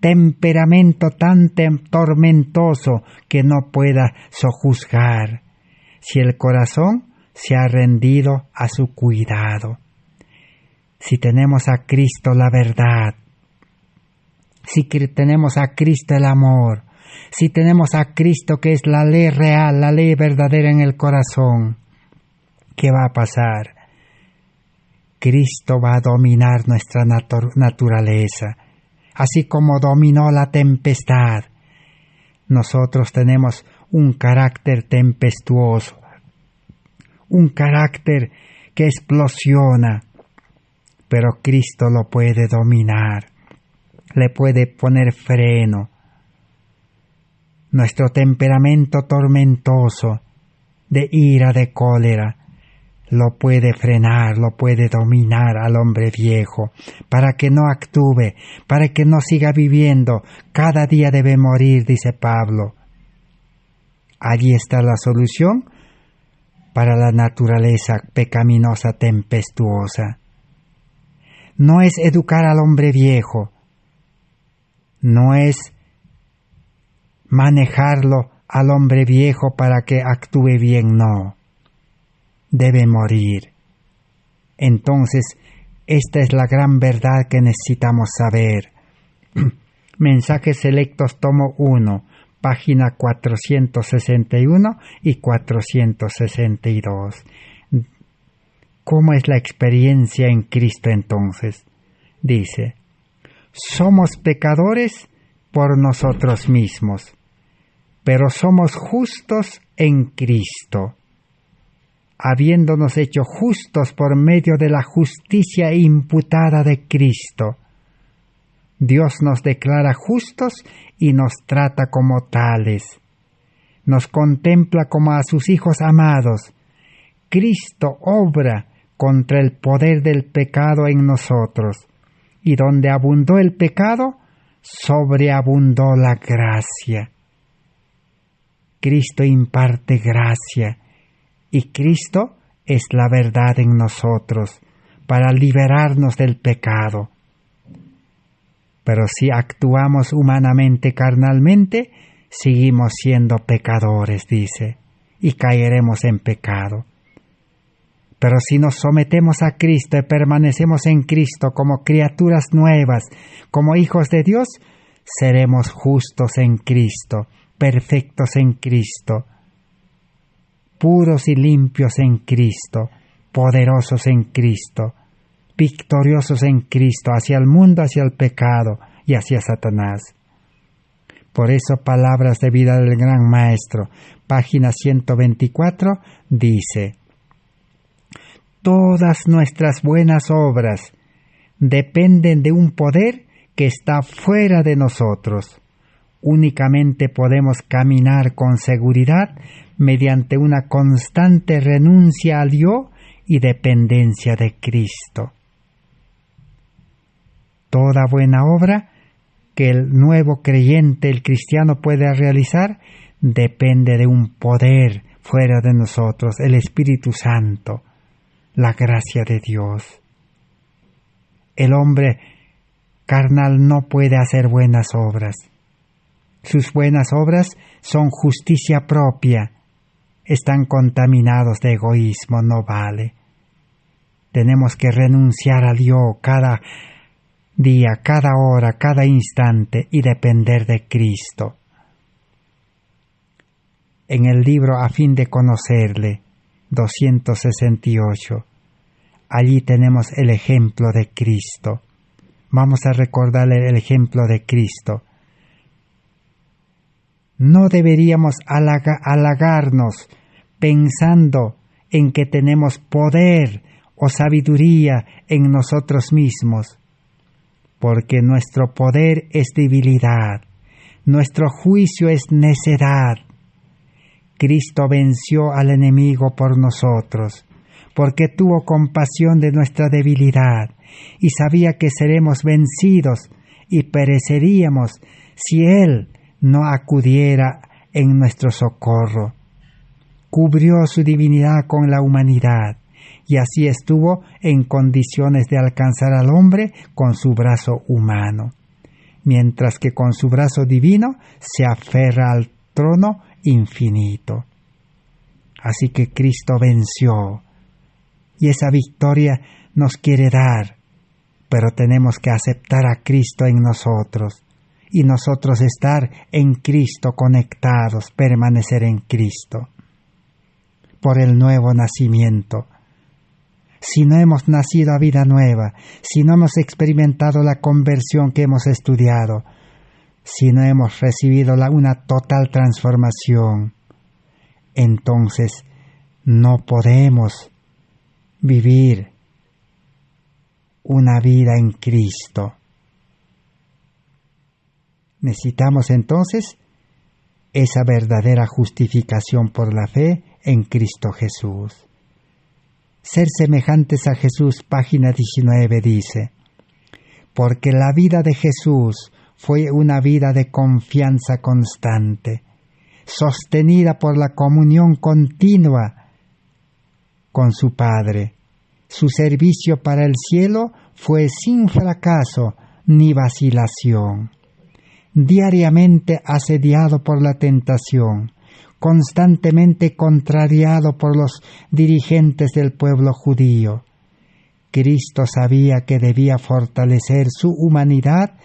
temperamento tan tormentoso que no pueda sojuzgar, si el corazón se ha rendido a su cuidado. Si tenemos a Cristo la verdad, si tenemos a Cristo el amor, si tenemos a Cristo que es la ley real, la ley verdadera en el corazón, ¿qué va a pasar? Cristo va a dominar nuestra naturaleza, así como dominó la tempestad. Nosotros tenemos un carácter tempestuoso, un carácter que explosiona, pero Cristo lo puede dominar, le puede poner freno. Nuestro temperamento tormentoso, de ira, de cólera, lo puede frenar, lo puede dominar al hombre viejo, para que no actúe, para que no siga viviendo. Cada día debe morir, dice Pablo. Allí está la solución para la naturaleza pecaminosa tempestuosa. No es educar al hombre viejo, no es manejarlo al hombre viejo para que actúe bien, no. Debe morir. Entonces, esta es la gran verdad que necesitamos saber. Mensajes Selectos, tomo 1, página 461 y 462. ¿Cómo es la experiencia en Cristo entonces? dice: somos pecadores por nosotros mismos, pero somos justos en Cristo, habiéndonos hecho justos por medio de la justicia imputada de Cristo. Dios nos declara justos y nos trata como tales. Nos contempla como a sus hijos amados. Cristo obra contra el poder del pecado en nosotros, y donde abundó el pecado, sobreabundó la gracia. Cristo imparte gracia, y Cristo es la verdad en nosotros, para liberarnos del pecado. Pero si actuamos humanamente, carnalmente, seguimos siendo pecadores, dice, y caeremos en pecado. Pero si nos sometemos a Cristo y permanecemos en Cristo como criaturas nuevas, como hijos de Dios, seremos justos en Cristo, perfectos en Cristo, puros y limpios en Cristo, poderosos en Cristo, victoriosos en Cristo hacia el mundo, hacia el pecado y hacia Satanás. Por eso, Palabras de Vida del Gran Maestro, página 124, dice: todas nuestras buenas obras dependen de un poder que está fuera de nosotros. Únicamente podemos caminar con seguridad mediante una constante renuncia al yo y dependencia de Cristo. Toda buena obra que el nuevo creyente, el cristiano, puede realizar, depende de un poder fuera de nosotros, el Espíritu Santo, la gracia de Dios. El hombre carnal no puede hacer buenas obras. Sus buenas obras son justicia propia, están contaminados de egoísmo, no vale. Tenemos que renunciar al yo cada día, cada hora, cada instante y depender de Cristo. En el libro A fin de conocerle, 268, allí tenemos el ejemplo de Cristo. Vamos a recordarle el ejemplo de Cristo. No deberíamos halagarnos pensando en que tenemos poder o sabiduría en nosotros mismos, porque nuestro poder es debilidad, nuestro juicio es necedad. Cristo venció al enemigo por nosotros, porque tuvo compasión de nuestra debilidad y sabía que seremos vencidos y pereceríamos si Él no acudiera en nuestro socorro. Cubrió su divinidad con la humanidad y así estuvo en condiciones de alcanzar al hombre con su brazo humano, mientras que con su brazo divino se aferra al trono infinito. Así que Cristo venció y esa victoria nos quiere dar, pero tenemos que aceptar a Cristo en nosotros y nosotros estar en Cristo conectados, permanecer en Cristo. Por el nuevo nacimiento. Si no hemos nacido a vida nueva, si no hemos experimentado la conversión que hemos estudiado, si no hemos recibido una total transformación, entonces no podemos vivir una vida en Cristo. Necesitamos entonces esa verdadera justificación por la fe en Cristo Jesús. Ser semejantes a Jesús, página 19, dice: porque la vida de Jesús fue una vida de confianza constante, sostenida por la comunión continua con su Padre. Su servicio para el cielo fue sin fracaso ni vacilación. Diariamente asediado por la tentación, constantemente contrariado por los dirigentes del pueblo judío, Cristo sabía que debía fortalecer su humanidad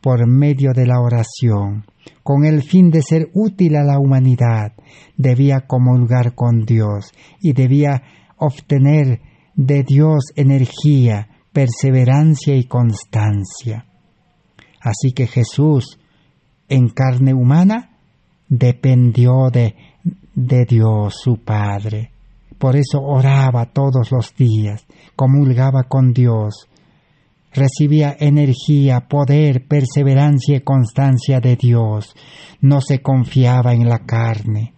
por medio de la oración. Con el fin de ser útil a la humanidad, debía comulgar con Dios y debía obtener de Dios energía, perseverancia y constancia. Así que Jesús, en carne humana, dependió de Dios, su Padre. Por eso oraba todos los días, comulgaba con Dios, recibía energía, poder, perseverancia y constancia de Dios. No se confiaba en la carne.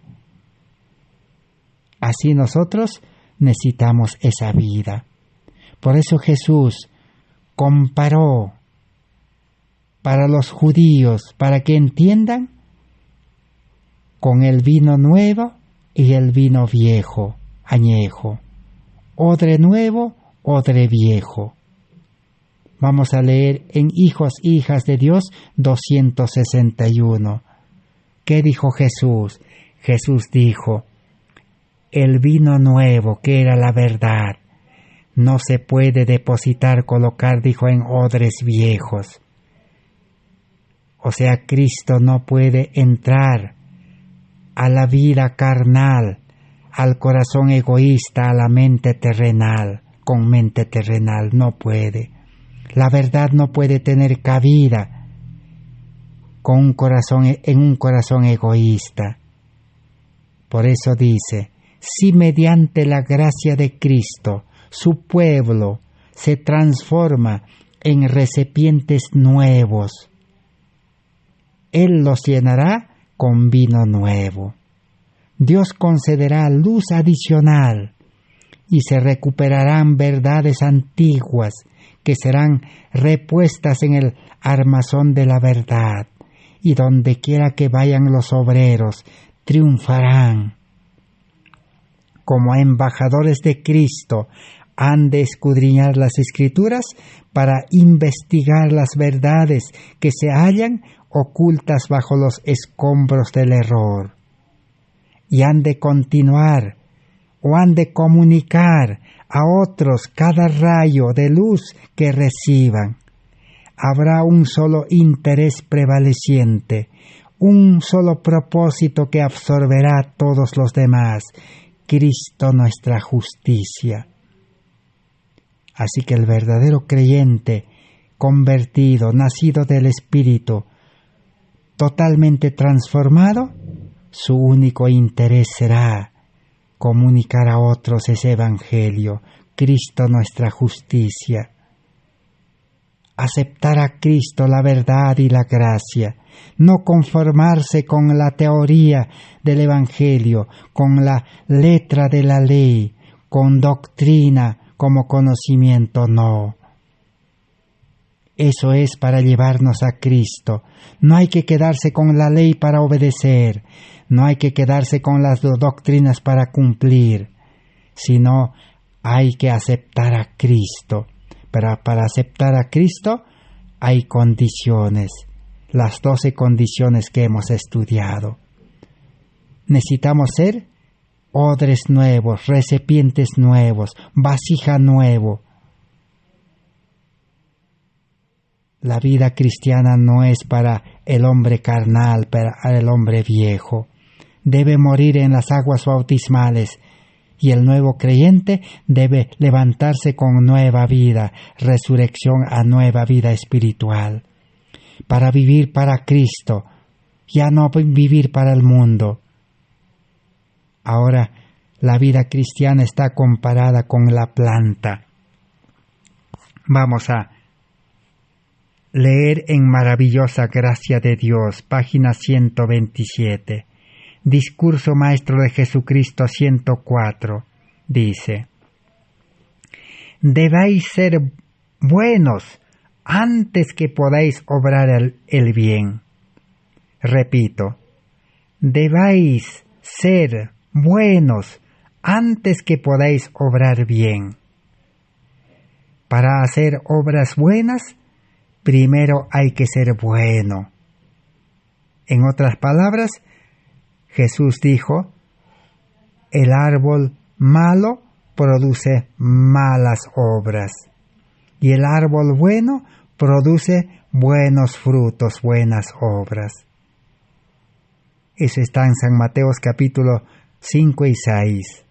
Así nosotros necesitamos esa vida. Por eso Jesús comparó para los judíos, para que entiendan, con el vino nuevo y el vino viejo, añejo. Odre nuevo, odre viejo. Vamos a leer en Hijos, Hijas de Dios 261. ¿Qué dijo Jesús? Jesús dijo, el vino nuevo, que era la verdad, no se puede depositar, colocar, dijo, en odres viejos. O sea, Cristo no puede entrar a la vida carnal, al corazón egoísta, a la mente terrenal, con mente terrenal, no puede. La verdad no puede tener cabida con en un corazón egoísta. Por eso dice, si mediante la gracia de Cristo su pueblo se transforma en recipientes nuevos, Él los llenará con vino nuevo. Dios concederá luz adicional y se recuperarán verdades antiguas que serán repuestas en el armazón de la verdad, y donde quiera que vayan los obreros, triunfarán. Como embajadores de Cristo, han de escudriñar las Escrituras para investigar las verdades que se hallan ocultas bajo los escombros del error. Y han de continuar o han de comunicar a otros cada rayo de luz que reciban. Habrá un solo interés prevaleciente, un solo propósito que absorberá a todos los demás, Cristo nuestra justicia. Así que el verdadero creyente, convertido, nacido del Espíritu, totalmente transformado, su único interés será comunicar a otros ese Evangelio, Cristo nuestra justicia. Aceptar a Cristo, la verdad y la gracia, no conformarse con la teoría del Evangelio, con la letra de la ley, con doctrina como conocimiento, no. Eso es para llevarnos a Cristo. No hay que quedarse con la ley para obedecer, no hay que quedarse con las doctrinas para cumplir, sino hay que aceptar a Cristo. Pero para aceptar a Cristo hay condiciones, las 12 condiciones que hemos estudiado. Necesitamos ser odres nuevos, recipientes nuevos, vasija nuevo. La vida cristiana no es para el hombre carnal, para el hombre viejo. Debe morir en las aguas bautismales y el nuevo creyente debe levantarse con nueva vida, resurrección a nueva vida espiritual, para vivir para Cristo, ya no vivir para el mundo. Ahora, la vida cristiana está comparada con la planta. Vamos a leer en Maravillosa Gracia de Dios, página 127. Discurso Maestro de Jesucristo 104. Dice: debéis ser buenos antes que podáis obrar el bien. Repito, debéis ser buenos antes que podáis obrar bien. Para hacer obras buenas, primero hay que ser bueno. En otras palabras, Jesús dijo, el árbol malo produce malas obras y el árbol bueno produce buenos frutos, buenas obras. Eso está en San Mateo capítulo 5 y 6.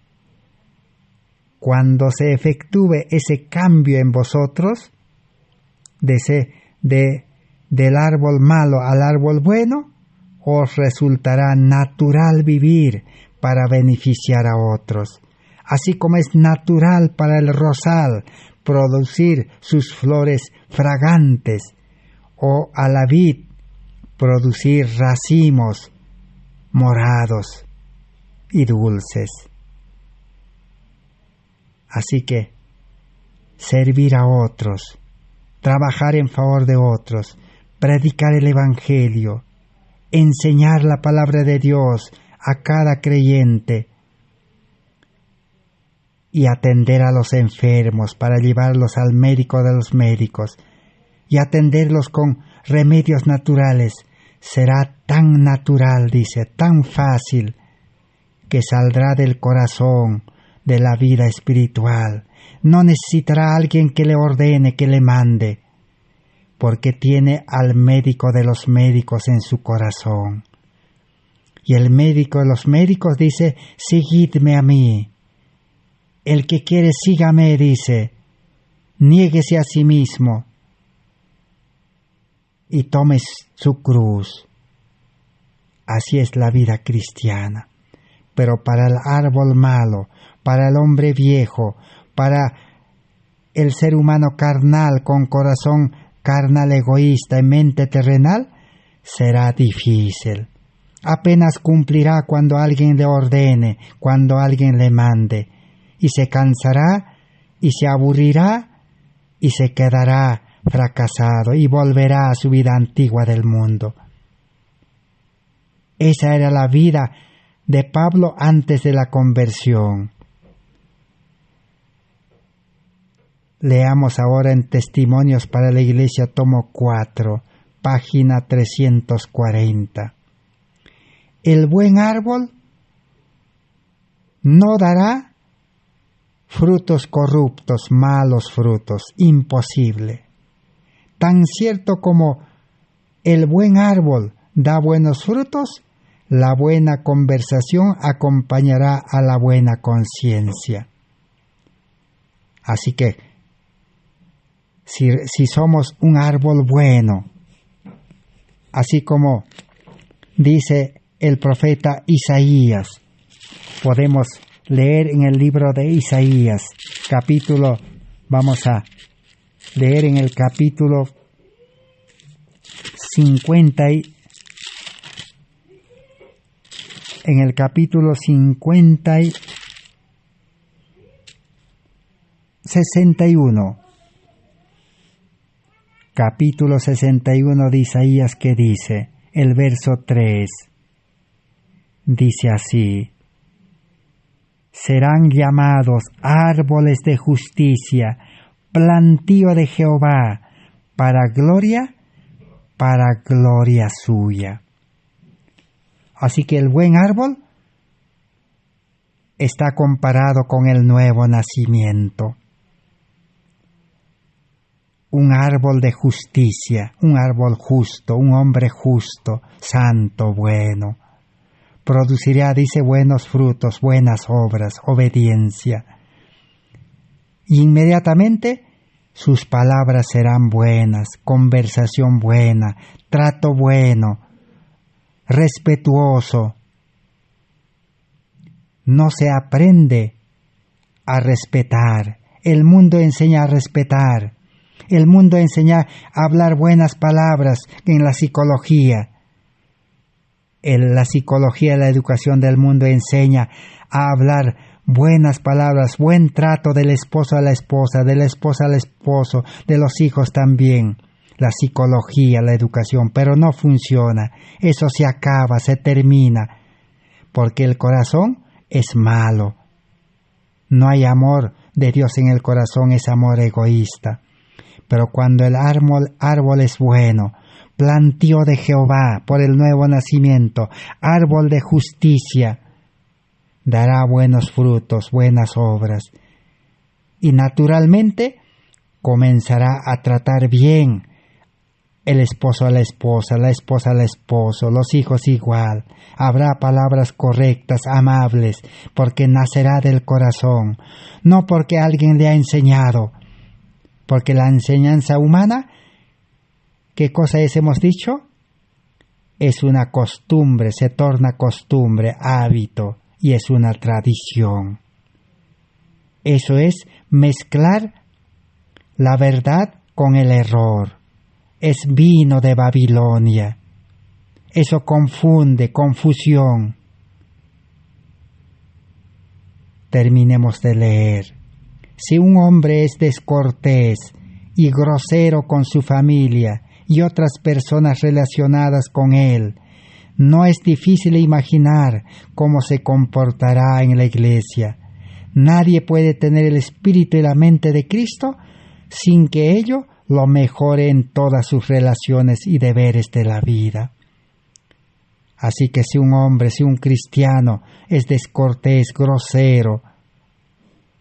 cuando se efectúe ese cambio en vosotros, del árbol malo al árbol bueno, os resultará natural vivir para beneficiar a otros, así como es natural para el rosal producir sus flores fragantes, o a la vid producir racimos morados y dulces. Así que servir a otros, trabajar en favor de otros, predicar el Evangelio, enseñar la palabra de Dios a cada creyente y atender a los enfermos para llevarlos al médico de los médicos y atenderlos con remedios naturales, será tan natural, dice, tan fácil, que saldrá del corazón de la vida espiritual. No necesitará a alguien que le ordene, que le mande, porque tiene al médico de los médicos en su corazón. Y el médico de los médicos dice, seguidme a mí. El que quiere, sígame, dice, niéguese a sí mismo y tome su cruz. Así es la vida cristiana. Pero para el árbol malo, para el hombre viejo, para el ser humano carnal, con corazón carnal, egoísta y mente terrenal, será difícil. Apenas cumplirá cuando alguien le ordene, cuando alguien le mande, y se cansará, y se aburrirá, y se quedará fracasado, y volverá a su vida antigua del mundo. Esa era la vida de Pablo antes de la conversión. Leamos ahora en Testimonios para la Iglesia, tomo 4, página 340. El buen árbol no dará frutos corruptos, malos frutos, imposible. Tan cierto como el buen árbol da buenos frutos, la buena conversación acompañará a la buena conciencia. Así que, si somos un árbol bueno, así como dice el profeta Isaías, podemos leer en el libro de Isaías, vamos a leer en el capítulo 50, en el capítulo 61, capítulo 61 de Isaías, que dice, el verso 3, dice así: serán llamados árboles de justicia, plantío de Jehová, para gloria suya. Así que el buen árbol está comparado con el nuevo nacimiento. Un árbol de justicia, un árbol justo, un hombre justo, santo, bueno. Producirá, dice, buenos frutos, buenas obras, obediencia. Y inmediatamente sus palabras serán buenas, conversación buena, trato bueno, respetuoso. No se aprende a respetar. El mundo enseña a respetar. El mundo enseña a hablar buenas palabras en la psicología. La psicología, la educación del mundo enseña a hablar buenas palabras, buen trato del esposo a la esposa, de la esposa al esposo, de los hijos también. La psicología, la educación, pero no funciona. Eso se acaba, se termina, porque el corazón es malo. No hay amor de Dios en el corazón, es amor egoísta. Pero cuando el árbol es bueno, plantío de Jehová por el nuevo nacimiento, árbol de justicia, dará buenos frutos, buenas obras. Y naturalmente comenzará a tratar bien el esposo a la esposa al esposo, los hijos igual. Habrá palabras correctas, amables, porque nacerá del corazón, no porque alguien le ha enseñado, porque la enseñanza humana, ¿qué cosa es, hemos dicho? Es una costumbre, se torna costumbre, hábito, y es una tradición. Eso es mezclar la verdad con el error. Es vino de Babilonia. Eso confunde, confusión. Terminemos de leer. Si un hombre es descortés y grosero con su familia y otras personas relacionadas con él, no es difícil imaginar cómo se comportará en la iglesia. Nadie puede tener el espíritu y la mente de Cristo sin que ello lo mejore en todas sus relaciones y deberes de la vida. Así que si un hombre, si un cristiano es descortés, grosero,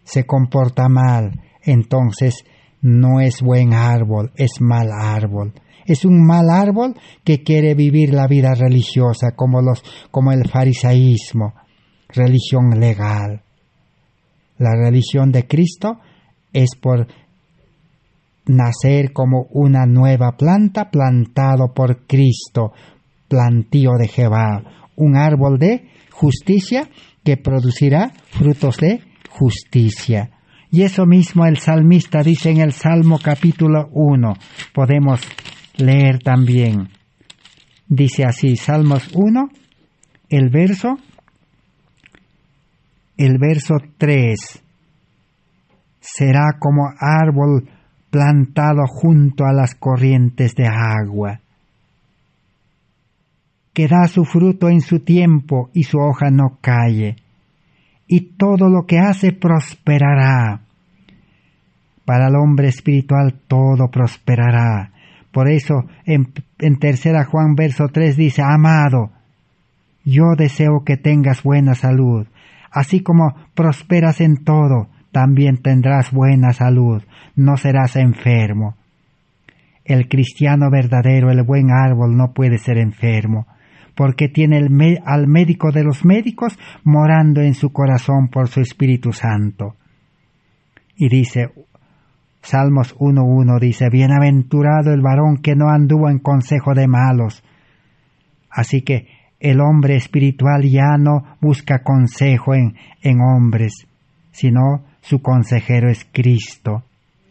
se comporta mal, entonces no es buen árbol, es mal árbol. Es un mal árbol que quiere vivir la vida religiosa como el farisaísmo, religión legal. La religión de Cristo es por nacer como una nueva planta plantado por Cristo, plantío de Jehová, un árbol de justicia que producirá frutos de justicia. Y eso mismo el salmista dice en el Salmo capítulo 1. Podemos leer también. Dice así, Salmos 1, el verso 3. Será como árbol plantado junto a las corrientes de agua, que da su fruto en su tiempo y su hoja no cae, y todo lo que hace prosperará. Para el hombre espiritual todo prosperará. Por eso en 3 Juan verso 3 dice, amado, yo deseo que tengas buena salud, así como prosperas en todo, también tendrás buena salud, no serás enfermo. El cristiano verdadero, el buen árbol, no puede ser enfermo, porque tiene al médico de los médicos morando en su corazón por su Espíritu Santo. Y dice, Salmos 1:1 dice, bienaventurado el varón que no anduvo en consejo de malos. Así que el hombre espiritual ya no busca consejo en hombres, sino su consejero es Cristo.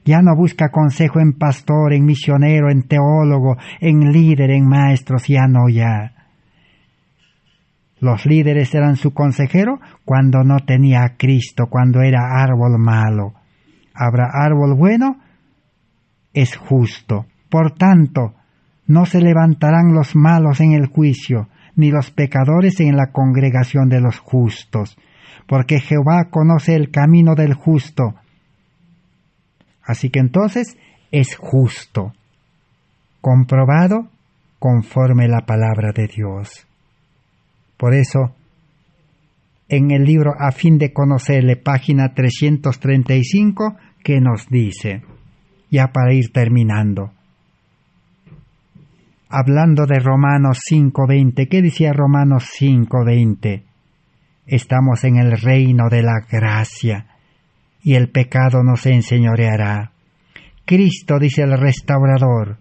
Ya no busca consejo en pastor, en misionero, en teólogo, en líder, en maestros, ya. Los líderes eran su consejero cuando no tenía a Cristo, cuando era árbol malo. Habrá árbol bueno, es justo. Por tanto, no se levantarán los malos en el juicio, ni los pecadores en la congregación de los justos, porque Jehová conoce el camino del justo. Así que entonces es justo, comprobado conforme la palabra de Dios. Por eso, en el libro A fin de conocerle, página 335, ¿qué nos dice? Ya para ir terminando. Hablando de Romanos 5:20, ¿qué decía Romanos 5:20? Estamos en el reino de la gracia, y el pecado no se enseñoreará. Cristo, dice el restaurador,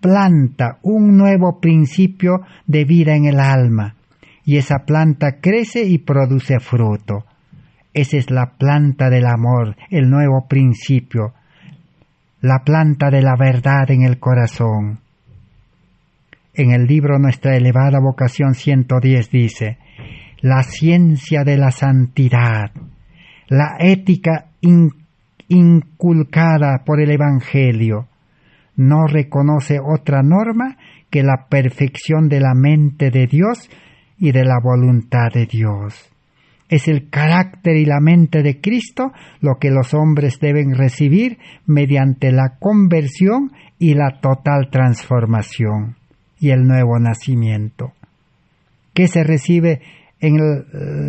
planta un nuevo principio de vida en el alma, y esa planta crece y produce fruto. Esa es la planta del amor, el nuevo principio, la planta de la verdad en el corazón. En el libro Nuestra elevada vocación 110 dice, la ciencia de la santidad, la ética inculcada por el Evangelio, no reconoce otra norma que la perfección de la mente de Dios y de la voluntad de Dios. Es el carácter y la mente de Cristo lo que los hombres deben recibir mediante la conversión y la total transformación y el nuevo nacimiento. ¿Qué se recibe en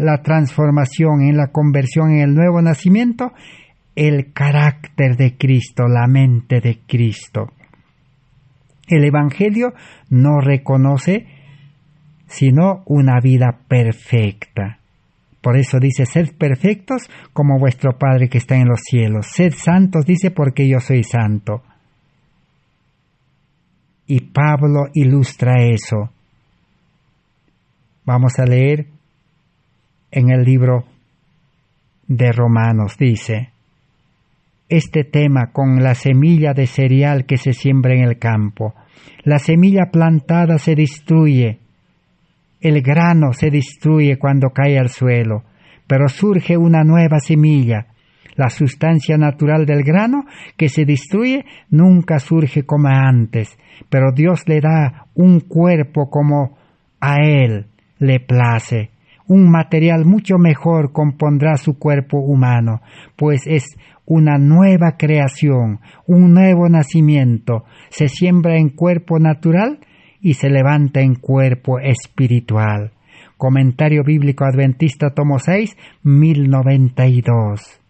la transformación, en la conversión, en el nuevo nacimiento? El carácter de Cristo, la mente de Cristo. El Evangelio no reconoce sino una vida perfecta. Por eso dice, sed perfectos como vuestro Padre que está en los cielos. Sed santos, dice, porque yo soy santo. Y Pablo ilustra eso. Vamos a leer en el libro de Romanos, dice, este tema con la semilla de cereal que se siembra en el campo. La semilla plantada se destruye, el grano se destruye cuando cae al suelo, pero surge una nueva semilla. La sustancia natural del grano que se destruye nunca surge como antes, pero Dios le da un cuerpo como a Él le place. Un material mucho mejor compondrá su cuerpo humano, pues es una nueva creación, un nuevo nacimiento. Se siembra en cuerpo natural y se levanta en cuerpo espiritual. Comentario Bíblico Adventista, tomo 6, 1092.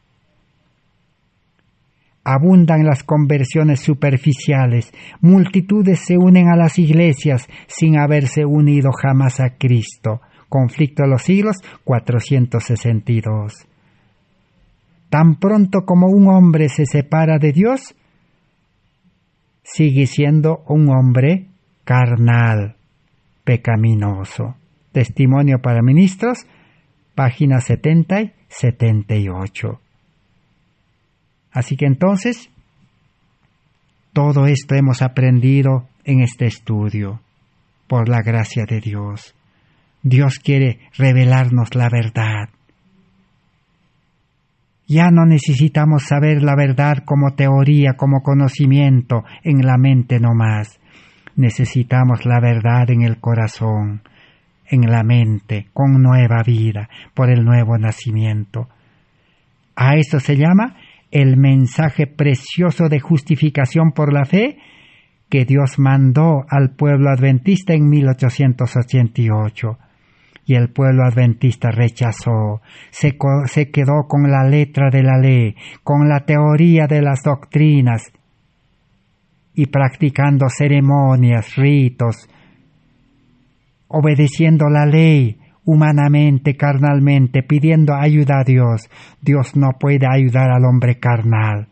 Abundan las conversiones superficiales. Multitudes se unen a las iglesias sin haberse unido jamás a Cristo. Conflicto de los siglos, 462. Tan pronto como un hombre se separa de Dios, sigue siendo un hombre carnal, pecaminoso. Testimonio para Ministros, páginas 70 y 78. Así que entonces, todo esto hemos aprendido en este estudio, por la gracia de Dios. Dios quiere revelarnos la verdad. Ya no necesitamos saber la verdad como teoría, como conocimiento en la mente nomás. Necesitamos la verdad en el corazón, en la mente, con nueva vida, por el nuevo nacimiento. A esto se llama el mensaje precioso de justificación por la fe que Dios mandó al pueblo adventista en 1888. Y el pueblo adventista rechazó, se quedó con la letra de la ley, con la teoría de las doctrinas y practicando ceremonias, ritos, obedeciendo la ley humanamente, carnalmente, pidiendo ayuda a Dios. Dios no puede ayudar al hombre carnal.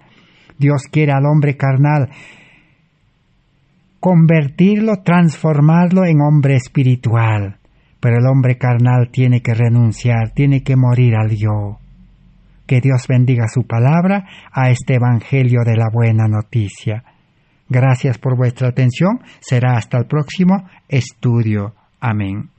Dios quiere al hombre carnal convertirlo, transformarlo en hombre espiritual. Pero el hombre carnal tiene que renunciar, tiene que morir al yo. Que Dios bendiga su palabra a este evangelio de la buena noticia. Gracias por vuestra atención. Será hasta el próximo estudio. Amén.